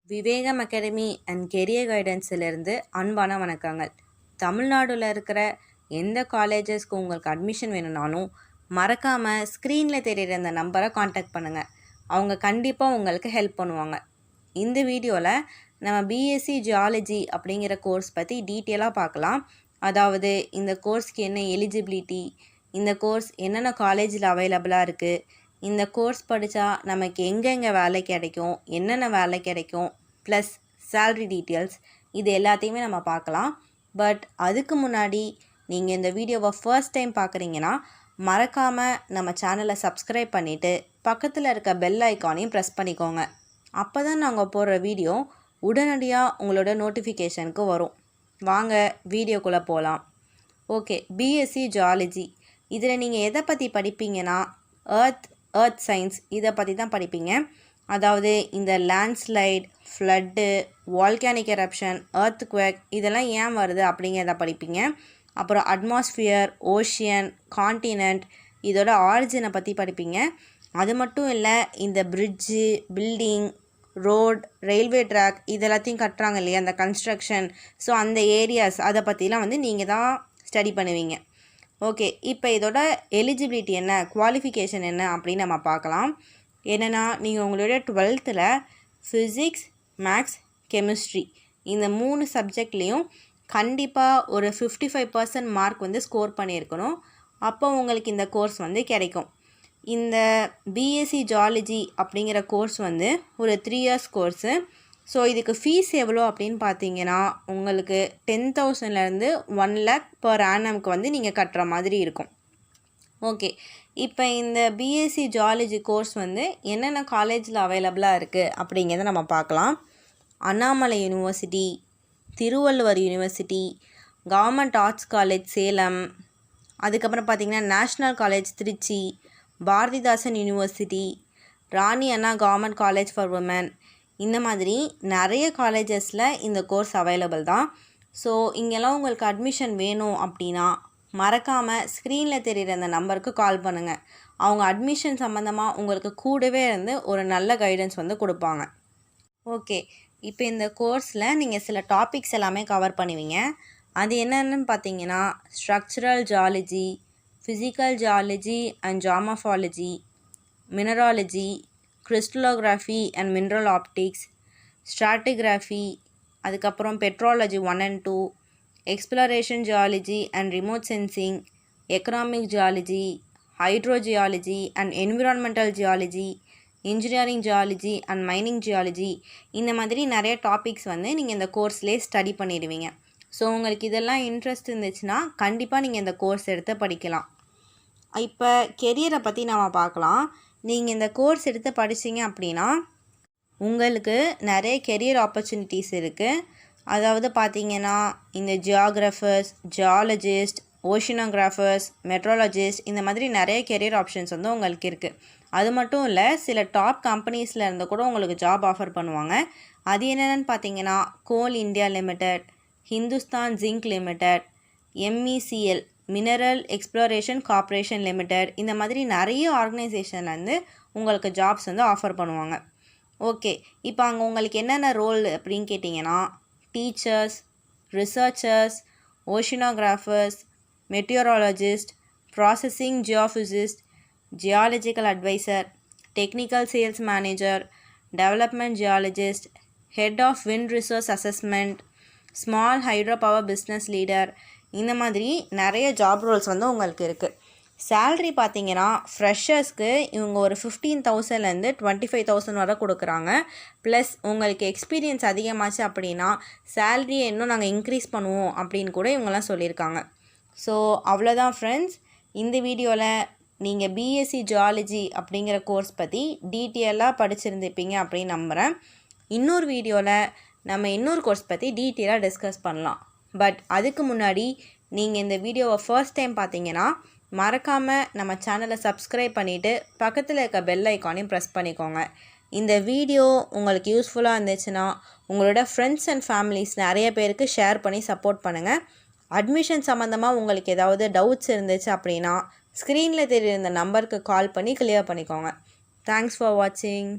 Vivegam academy and career கைடன்ஸிலிருந்து அன்பான வணக்கங்கள். தமிழ்நாடுல இருக்கிற எந்த காலேஜஸ்க்கு உங்களுக்கு அட்மிஷன் வேணும்னாலும் மறக்காமல் ஸ்க்ரீனில் தெரிகிற இந்த நம்பரை காண்டாக்ட் பண்ணுங்கள். அவங்க கண்டிப்பாக உங்களுக்கு ஹெல்ப் பண்ணுவாங்க. இந்த வீடியோவில் நம்ம B.Sc Geology அப்படிங்கிற கோர்ஸ் பற்றி டீட்டெயிலாக பார்க்கலாம். அதாவது இந்த கோர்ஸ்க்கு என்ன எலிஜிபிலிட்டி, இந்த கோர்ஸ் என்னென்ன காலேஜில் அவைலபிளாக இருக்குது, இந்த கோர்ஸ் படித்தா நமக்கு எங்கெங்கே வேலை கிடைக்கும், என்னென்ன வேலை கிடைக்கும், ப்ளஸ் சேல்ரி டீட்டெயில்ஸ், இது எல்லாத்தையுமே நம்ம பார்க்கலாம். பட் அதுக்கு முன்னாடி நீங்கள் இந்த வீடியோவை ஃபர்ஸ்ட் டைம் பார்க்குறீங்கன்னா மறக்காமல் நம்ம சேனலை சப்ஸ்கிரைப் பண்ணிவிட்டு பக்கத்தில் இருக்க பெல் ஐக்கானையும் ப்ரெஸ் பண்ணிக்கோங்க. அப்போ தான் நாங்கள் போடுற வீடியோ உடனடியாக உங்களோட நோட்டிஃபிகேஷனுக்கு வரும். வாங்க வீடியோக்குள்ளே போகலாம். ஓகே, B.Sc Geology இதில் நீங்கள் எதை பற்றி படிப்பீங்கன்னா எர்த் சயின்ஸ் இதை பற்றி தான் படிப்பீங்க. அதாவது இந்த landslide, flood, volcanic eruption, earthquake இதெல்லாம் ஏன் வருது அப்படிங்கிறத படிப்பீங்க. அப்புறம் அட்மாஸ்பியர், ஓஷியன், காண்டினென்ட் இதோட ஆரிஜினை பற்றி படிப்பீங்க. அது மட்டும் இல்லை, இந்த bridge, building, road, railway track இதெல்லாத்தையும் கட்டுறாங்க இல்லையா, அந்த கன்ஸ்ட்ரக்ஷன், ஸோ அந்த ஏரியாஸ் அதை பற்றிலாம் நீங்கள் தான் ஸ்டடி பண்ணுவீங்க. ஓகே, இப்போ இதோட எலிஜிபிலிட்டி என்ன, குவாலிஃபிகேஷன் என்ன அப்படின்னு நம்ம பார்க்கலாம். என்னென்னா, நீங்கள் உங்களுடைய 12th ஃபிசிக்ஸ், மேக்ஸ், கெமிஸ்ட்ரி இந்த 3 சப்ஜெக்ட்லேயும் கண்டிப்பாக ஒரு 55% மார்க் ஸ்கோர் பண்ணியிருக்கணும். அப்போ உங்களுக்கு இந்த கோர்ஸ் கிடைக்கும். இந்த B.Sc Geology அப்படிங்கிற கோர்ஸ் ஒரு 3 years கோர்ஸு. ஸோ இதுக்கு ஃபீஸ் எவ்வளோ அப்படின்னு பார்த்தீங்கன்னா, உங்களுக்கு 10,000லேருந்து 1 lakh per annumக்கு நீங்கள் கட்டுற மாதிரி இருக்கும். ஓகே, இப்போ இந்த B.Sc Geology கோர்ஸ் என்னென்ன காலேஜில் அவைலபிளாக இருக்குது அப்படிங்கிறத நம்ம பார்க்கலாம். Annamalai university, Thiruvalluvar university, government arts college Salem, அதுக்கப்புறம் பார்த்திங்கன்னா national college Tiruchi, Bharathidasan university, Rani Anna government college for women, இந்த மாதிரி நிறைய காலேஜஸில் இந்த கோர்ஸ் அவைலபிள் தான். ஸோ இங்கெல்லாம் உங்களுக்கு அட்மிஷன் வேணும் அப்படின்னா மறக்காமல் ஸ்க்ரீனில் தெரிகிற அந்த நம்பருக்கு கால் பண்ணுங்கள். அவங்க அட்மிஷன் சம்மந்தமாக உங்களுக்கு கூடவே இருந்து ஒரு நல்ல கைடன்ஸ் கொடுப்பாங்க. ஓகே, இப்போ இந்த கோர்ஸில் நீங்கள் சில டாபிக்ஸ் எல்லாமே கவர் பண்ணுவீங்க. அது என்னென்னு பார்த்தீங்கன்னா, structural geology, physical geology and geomorphology, mineralogy, crystallography and mineral optics, stratigraphy, அதுக்கப்புறம் petrology 1 and 2, exploration geology and remote sensing, economic geology, hydrogeology and environmental geology, engineering geology and mining geology, இந்த மாதிரி நிறைய topics நீங்கள் இந்த கோர்ஸ்லேயே study பண்ணிடுவீங்க. So உங்களுக்கு இதெல்லாம் interest இருந்துச்சுன்னா கண்டிப்பாக நீங்கள் இந்த கோர்ஸ் எடுத்து படிக்கலாம். இப்போ கெரியரை பற்றி நம்ம பார்க்கலாம். நீங்கள் இந்த கோர்ஸ் எடுத்து படிச்சிங்க அப்படின்னா உங்களுக்கு நிறைய கெரியர் ஆப்பர்ச்சுனிட்டிஸ் இருக்குது. அதாவது பார்த்தீங்கன்னா, இந்த ஜியாகிரஃபர்ஸ், ஜியாலஜிஸ்ட், ஓஷினோகிராஃபர்ஸ், மெட்ரோலஜிஸ்ட் இந்த மாதிரி நிறைய கெரியர் ஆப்ஷன்ஸ் உங்களுக்கு இருக்குது. அது மட்டும் இல்லை, சில டாப் கம்பெனிஸில் இருந்து கூட உங்களுக்கு ஜாப் ஆஃபர் பண்ணுவாங்க. அது என்னென்னு பார்த்தீங்கன்னா, coal India limited, Hindustan zinc limited, MECL mineral exploration corporation limited, இந்த மாதிரி நிறைய ஆர்கனைசேஷன்லேருந்து உங்களுக்கு ஜாப்ஸ் ஆஃபர் பண்ணுவாங்க. ஓகே, இப்போ அங்கே உங்களுக்கு என்னென்ன ரோல் அப்படின்னு கேட்டிங்கன்னா, teachers, researchers, oceanographers, meteorologist, processing geophysicist, geological advisor, technical sales manager, development geologist, head of wind resource assessment, small hydro power business leader, இந்த மாதிரி நிறைய ஜாப் ரோல்ஸ் உங்களுக்கு இருக்குது. சேல்ரி பார்த்தீங்கன்னா, ஃப்ரெஷர்ஸ்க்கு இவங்க ஒரு 15,000லேருந்து 25,000 வரை கொடுக்குறாங்க. ப்ளஸ் உங்களுக்கு எக்ஸ்பீரியன்ஸ் அதிகமாச்சு அப்படின்னா சேல்ரியை இன்னும் நாங்கள் இன்க்ரீஸ் பண்ணுவோம் அப்படின்னு கூட இவங்கெல்லாம் சொல்லியிருக்காங்க. ஸோ அவ்வளோதான் ஃப்ரெண்ட்ஸ், இந்த வீடியோவில் நீங்கள் B.Sc Geology அப்படிங்கிற கோர்ஸ் பற்றி டீட்டெயிலாக படிச்சிருந்துப்பீங்க அப்படின்னு நம்புகிறேன். இன்னொரு வீடியோவில் நம்ம இன்னொரு கோர்ஸ் பற்றி டீட்டெயிலாக டிஸ்கஸ் பண்ணலாம். பட் அதுக்கு முன்னாடி நீங்கள் இந்த வீடியோவை ஃபர்ஸ்ட் டைம் பார்த்தீங்கன்னா மறக்காமல் நம்ம சேனலை சப்ஸ்கிரைப் பண்ணிவிட்டு பக்கத்தில் இருக்க பெல் ஐக்கானையும் ப்ரெஸ் பண்ணிக்கோங்க. இந்த வீடியோ உங்களுக்கு யூஸ்ஃபுல்லாக இருந்துச்சுன்னா உங்களோட ஃப்ரெண்ட்ஸ் அண்ட் ஃபேமிலிஸ் நிறைய பேருக்கு ஷேர் பண்ணி சப்போர்ட் பண்ணுங்கள். அட்மிஷன் சம்மந்தமாக உங்களுக்கு ஏதாவது டவுட்ஸ் இருந்துச்சு அப்படின்னா ஸ்க்ரீனில் தெரியுற இந்த நம்பருக்கு கால் பண்ணி கிளியர் பண்ணிக்கோங்க. தேங்க்ஸ் ஃபார் வாட்சிங்.